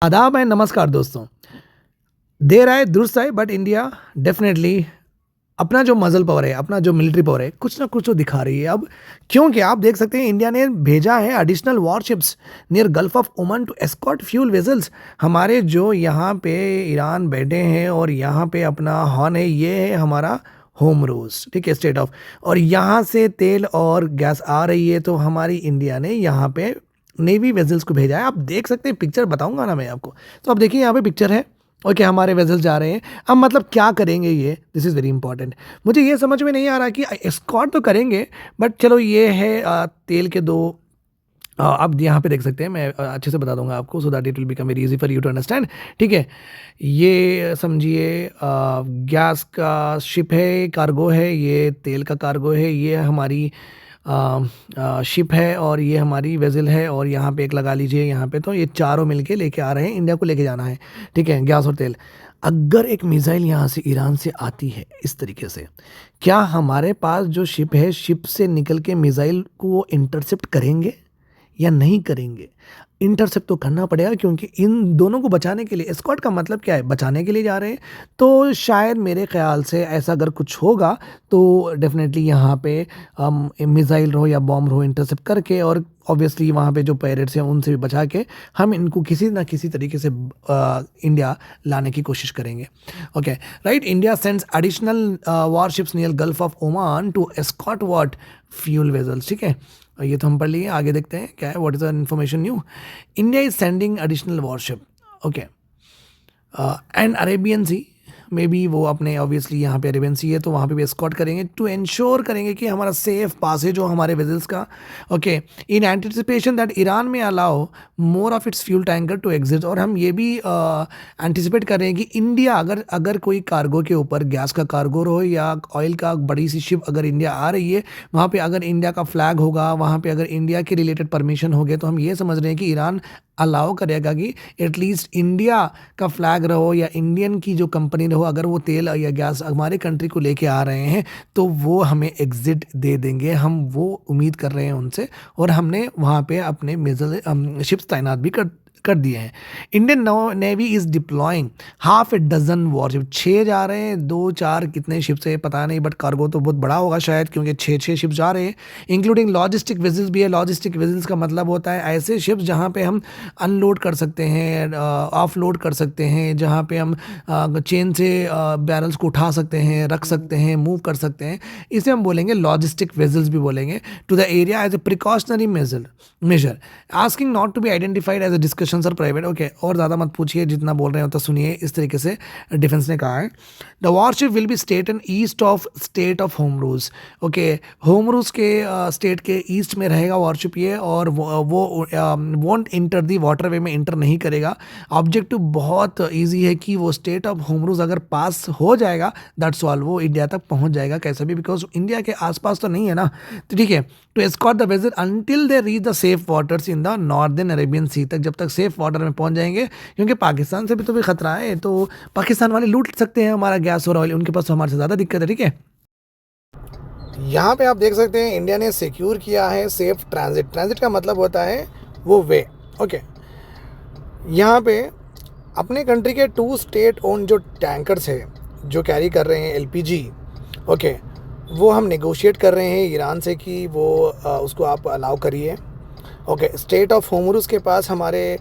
आदाब एंड नमस्कार दोस्तों। देर आए दुरुस्त आए, बट इंडिया डेफिनेटली अपना जो मजल पावर है, अपना जो मिलिट्री पावर है, कुछ ना कुछ तो दिखा रही है अब। क्योंकि आप देख सकते हैं इंडिया ने भेजा है additional warships near Gulf of Oman to escort fuel vessels. हमारे जो यहाँ पे ईरान बैठे हैं और यहाँ पे अपना हॉर्न है, ये है हमारा होम रूस, ठीक है, स्टेट ऑफ। और यहाँ से तेल और गैस आ रही है, तो हमारी इंडिया ने यहाँ पे नेवी वेजल्स को भेजा है। आप देख सकते हैं, पिक्चर बताऊंगा ना मैं आपको। तो आप देखिए यहाँ पे पिक्चर है। ओके, हमारे वेजल्स जा रहे हैं। अब मतलब क्या करेंगे ये, दिस इज़ वेरी इंपॉर्टेंट। मुझे ये समझ में नहीं आ रहा कि एस्कॉर्ट तो करेंगे, बट चलो ये है तेल के दो। अब यहाँ पे देख सकते हैं, मैं अच्छे से बता दूंगा आपको, so that it will become very easy for you to understand. ठीक है, ये समझिए गैस का शिप है, कार्गो है, ये तेल का कार्गो है, ये हमारी शिप है, और ये हमारी वेजल है, और यहाँ पे एक लगा लीजिए यहाँ पे। तो ये चारों मिलके लेके आ रहे हैं, इंडिया को लेके जाना है। ठीक है, गैस और तेल। अगर एक मिसाइल यहाँ से ईरान से आती है इस तरीके से, क्या हमारे पास जो शिप है, शिप से निकल के मिसाइल को वो इंटरसेप्ट करेंगे या नहीं करेंगे? इंटरसेप्ट तो करना पड़ेगा, क्योंकि इन दोनों को बचाने के लिए, एस्कॉर्ट का मतलब क्या है, बचाने के लिए जा रहे हैं। तो शायद मेरे ख्याल से ऐसा अगर कुछ होगा तो डेफिनेटली यहाँ पे मिसाइल रहो या बॉम्ब रहो, इंटरसेप्ट करके, और ऑब्वियसली वहाँ पे जो पायरेट्स हैं उनसे भी बचा के हम इनको किसी ना किसी तरीके से इंडिया लाने की कोशिश करेंगे। Okay right, India sends additional warships near Gulf of Oman to escort what fuel vessels. ठीक है, ये तो हम पढ़ लिए, आगे देखते हैं क्या है, what is the information new. India is sending additional warship, okay, and Arabian Sea, may be वो अपने ऑब्वियसली यहाँ पे अरेबियन सी है तो वहाँ पे भी एस्कॉर्ट करेंगे, टू इंश्योर करेंगे कि हमारा सेफ पासेज हो हमारे वेजल्स का। Okay, in anticipation that Iran में allow more of its fuel tanker to exit. और हम ये भी एंटिसिपेट कर रहे हैं कि इंडिया अगर कोई कार्गो के ऊपर, गैस का कार्गो हो या ऑयल का बड़ी सी शिप अगर इंडिया आ रही है, वहाँ पे अगर इंडिया का फ्लैग होगा, वहाँ पे अगर इंडिया के रिलेटेड परमिशन हो गए, तो हम ये समझ रहे हैं कि ईरान अलाउ करेगा कि एटलीस्ट इंडिया का फ्लैग रहो या इंडियन की जो कंपनी रहो, अगर वो तेल या गैस हमारे कंट्री को लेके आ रहे हैं तो वो हमें एग्जिट दे देंगे। हम वो उम्मीद कर रहे हैं उनसे, और हमने वहाँ पे अपने मिसाइल शिप्स तैनात भी कर दिए हैं। Indian Navy is deploying half a dozen warship. 6 जा रहे हैं, 2-4 कितने शिप्स है पता नहीं, बट कार्गो तो बहुत बड़ा होगा शायद, क्योंकि 6 शिप्स जा रहे हैं। इंक्लूडिंग लॉजिस्टिक वेजल्स भी है। लॉजिस्टिक वेजल्स का मतलब होता है ऐसे शिप्स जहाँ पे हम अनलोड कर सकते हैं, ऑफ लोड कर सकते हैं, जहाँ पे हम चेन से बैरल्स को उठा सकते हैं, रख सकते हैं, मूव कर सकते हैं। इसे हम बोलेंगे लॉजिस्टिक वेजल्स भी बोलेंगे। To the area as a precautionary measure asking not to be identified as a discussion sir private. Okay, और ज़्यादा मत पूछिए, जितना बोल रहे हो तो सुनिए। इस तरीके से डिफेंस ने कहा है, the worship will be state and east of state of home रूस। ओके, होम रूस के स्टेट के ईस्ट में रहेगा वॉरशिप ये, और वो want inter the water way में इंटर नहीं करेगा। ऑब्जेक्टिव बहुत ईजी है कि वो स्टेट ऑफ होम रूस अगर पास हो जाएगा, दैट्स ऑल, वो इंडिया तक पहुंच जाएगा कैसे भी, बिकॉज इंडिया के आसपास तो नहीं है ना। तो ठीक है, to escort the vessel until they reach the safe waters in the northern Arabian Sea, तक जब तक सेफ वाटर में पहुंच जाएंगे, क्योंकि पाकिस्तान से भी तो भी खतरा है, तो पाकिस्तान वाले लूट सकते हैं हमारा गैस और ऑयल, उनके पास तो हमारे से ज़्यादा दिक्कत है। ठीक है, यहाँ पे आप देख सकते हैं इंडिया ने सिक्योर किया है सेफ ट्रांजिट। ट्रांजिट का मतलब होता है वो वे। ओके, यहाँ पे अपने कंट्री के 2 स्टेट ओन जो टैंकर्स है जो कैरी कर रहे हैं एलपीजी, ओके, वो हम नेगोशिएट कर रहे हैं ईरान से कि वो उसको आप अलाउ करिए। ओके, स्टेट ऑफ होमरूस के पास हमारे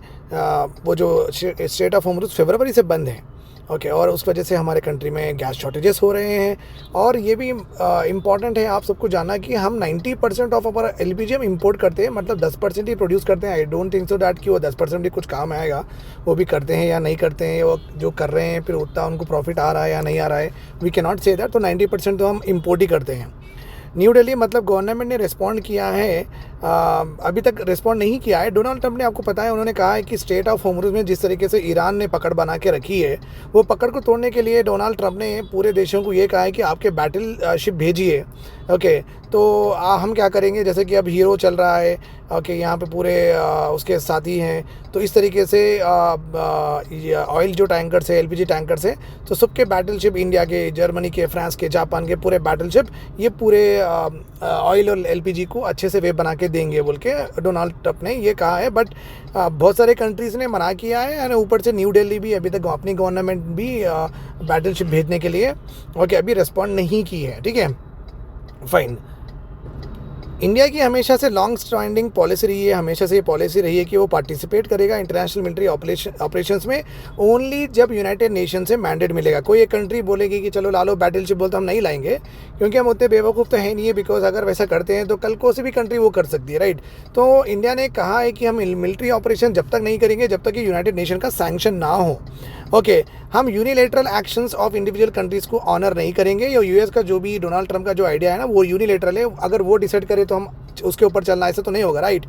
वो जो स्टेट ऑफ होमरूस फरवरी से बंद है। ओके, और उस वजह से हमारे कंट्री में गैस शॉर्टेजेस हो रहे हैं। और ये भी इम्पॉर्टेंट है आप सबको जानना कि हम 90% ऑफ हमारा एलपीजी हम इंपोर्ट करते हैं, मतलब 10% ही प्रोड्यूस करते हैं। I don't think so that कि वो 10% भी कुछ काम आएगा, वो भी करते हैं या नहीं करते हैं, वो जो कर रहे हैं फिर उतना उनको प्रॉफिट आ रहा है या नहीं आ रहा है, we can not say that. तो 90% तो हम इम्पोर्ट ही करते हैं। न्यू दिल्ली मतलब गवर्नमेंट ने रिस्पॉन्ड किया है, अभी तक रिस्पॉन्ड नहीं किया है। डोनाल्ड ट्रंप ने, आपको पता है, उन्होंने कहा है कि स्टेट ऑफ होमरूस में जिस तरीके से ईरान ने पकड़ बना के रखी है, वो पकड़ को तोड़ने के लिए डोनाल्ड ट्रंप ने पूरे देशों को ये कहा है कि आपके बैटल शिप भेजिए ओके, तो हम क्या करेंगे, जैसे कि अब हीरो चल रहा है, ओके, यहाँ पे पूरे उसके साथी हैं, तो इस तरीके से ये ऑयल जो टैंकर्स है, एलपीजी टैंकर्स है, तो सबके बैटलशिप, इंडिया के, जर्मनी के, फ्रांस के, जापान के पूरे बैटलशिप ये पूरे ऑयल और एलपीजी को अच्छे से वे बना के देंगे बोल के डोनाल्ड ट्रंप ने ये कहा है। बट बहुत सारे कंट्रीज़ ने मना किया है, और ऊपर से न्यू दिल्ली भी अभी तक अपनी गवर्नमेंट भी बैटलशिप भेजने के लिए ओके अभी रिस्पॉन्ड नहीं की है। ठीक है, फाइन। इंडिया की हमेशा से लॉन्ग स्टैंडिंग पॉलिसी रही है, हमेशा से ये पॉलिसी रही है कि वो पार्टिसिपेट करेगा इंटरनेशनल मिलिट्री ऑपरेशंस में ओनली जब यूनाइटेड नेशन से मैंडेट मिलेगा। कोई एक कंट्री बोलेगी कि चलो ला लो बैटलशिप, बोलते हम नहीं लाएंगे, क्योंकि हम उतने बेवकूफ़ तो है नहीं है, बिकॉज अगर वैसा करते हैं तो कल को से भी कंट्री वो कर सकती है, राइट। तो इंडिया ने कहा है कि हम मिलिट्री ऑपरेशन जब तक नहीं करेंगे जब तक कि यूनाइटेड नेशन का सैंक्शन ना हो। ओके, हम unilateral actions of individual countries को ऑनर नहीं करेंगे। या यूएस का जो भी डोनाल्ड ट्रंप का जो आइडिया है ना, वो यूनिलेटरल है, अगर वो डिसाइड करे तो हम उसके ऊपर चलना, ऐसा तो नहीं होगा, right.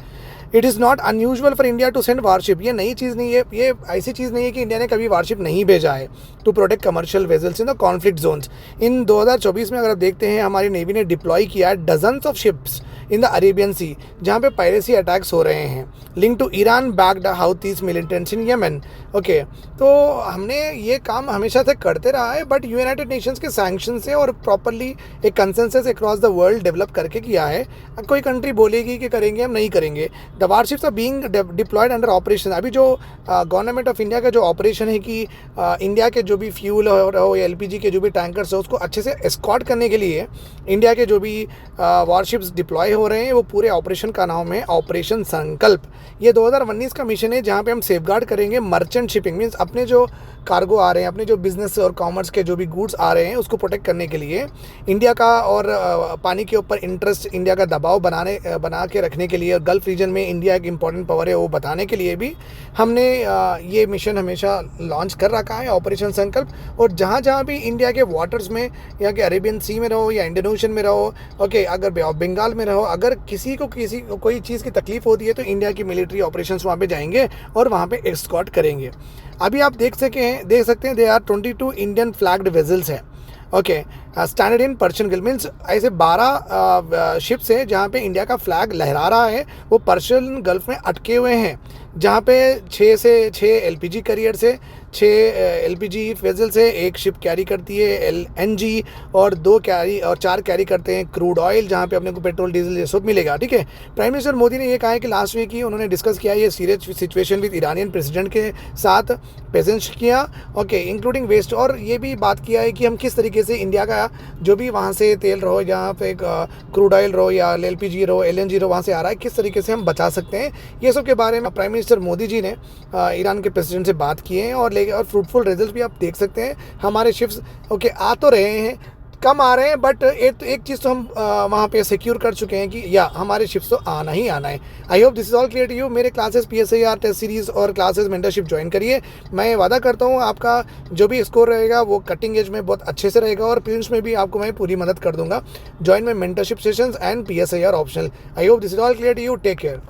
It is not unusual for India to send warship, ये नई चीज़ नहीं है, ये ऐसी चीज़ नहीं है कि इंडिया ने कभी वारशिप नहीं भेजा है to protect commercial vessels in the conflict zones. In 2024 में अगर आप देखते हैं, हमारी नेवी ने डिप्लॉय किया है dozens of ships in the Arabian Sea, जहाँ पे पायरेसी अटैक्स हो रहे हैं link to Iran backed Houthis militants in Yemen. Okay, तो हमने ये काम हमेशा से करते रहा है, बट यूनाइटेड नेशंस के सैंक्शन से और प्रॉपरली एक consensus across the world develop करके किया है। कोई कंट्री बोलेगी कि करेंगे, हम नहीं करेंगे। The warships are being deployed under operation. अभी जो गवर्नमेंट ऑफ इंडिया का जो ऑपरेशन है कि इंडिया के जो भी फ्यूल हो या एलपीजी के जो भी टैंकर्स हो उसको अच्छे से एस्कॉर्ट करने के लिए इंडिया के जो भी वारशिप्स डिप्लॉय हो रहे हैं, वो पूरे ऑपरेशन का नाम है ऑपरेशन संकल्प। ये 2019 का मिशन है, जहाँ पे हम सेफगार्ड करेंगे मर्चेंट शिपिंग, मीन्स अपने जो कार्गो आ रहे हैं, अपने जो बिजनेस और कॉमर्स के जो भी गुड्स आ रहे हैं उसको प्रोटेक्ट करने के लिए इंडिया का, और पानी के ऊपर इंटरेस्ट इंडिया का दबाव बना के रखने के लिए, और गल्फ रीजन में इंडिया एक इंपॉर्टेंट पावर है वो बताने के लिए भी हमने ये मिशन हमेशा लॉन्च कर रखा है, ऑपरेशन संकल्प। और जहाँ जहाँ भी इंडिया के वाटर्स में, या कि अरेबियन सी में रहो या इंडियन ओशन में रहो, ओके, अगर बे ऑफ बंगाल में रहो, अगर किसी को कोई चीज़ की तकलीफ होती है तो इंडिया की मिलिट्री ऑपरेशंस वहाँ पे जाएंगे और वहाँ पे एस्कॉर्ट करेंगे। अभी आप देख सकते हैं they are 22 Indian flagged vessels हैं। Okay, stranded in Persian Gulf, means ऐसे 12 शिप्स है जहाँ पे इंडिया का फ्लैग लहरा रहा है, वो पर्शियन गल्फ में अटके हुए हैं, जहाँ पे 6 एलपीजी कैरियर से 6 एलपीजी वेजल से एक शिप कैरी करती है एलएनजी, और 4 कैरी करते हैं क्रूड ऑयल, जहाँ पे अपने को पेट्रोल डीजल ये सब मिलेगा। ठीक है, प्राइम मिनिस्टर मोदी ने ये कहा है कि लास्ट वीक ही उन्होंने डिस्कस किया ये serious situation with Iranian president के साथ, प्रेजेंस किया, ओके, इंक्लूडिंग वेस्ट, और ये भी बात किया है कि हम किस तरीके से इंडिया का जो भी वहाँ से तेल रहो, जहाँ पे क्रूड ऑयल रहो या एलपीजी रहो, एलएनजी रहो, वहाँ से आ रहा है, किस तरीके से हम बचा सकते हैं, ये सब के बारे में प्राइम मिनिस्टर मोदी जी ने ईरान के प्रेसिडेंट से बात की है, और फ्रूटफुल रिजल्ट भी आप देख सकते हैं। हमारे शिप्स ओके आ तो रहे हैं, कम आ रहे हैं, बट एक चीज़ तो हम वहाँ पे सिक्योर कर चुके हैं कि या हमारे शिप्स तो आना ही आना है। I hope this is all clear to you. मेरे क्लासेस PSIR टेस्ट सीरीज़ और क्लासेस मेंटरशिप ज्वाइन करिए। मैं वादा करता हूँ आपका जो भी स्कोर रहेगा वो कटिंग एज में बहुत अच्छे से रहेगा, और प्रीलिम्स में भी आपको मैं पूरी मदद कर दूंगा। Join my mentorship sessions and PSIR optional. I hope this is all clear to you. Take care.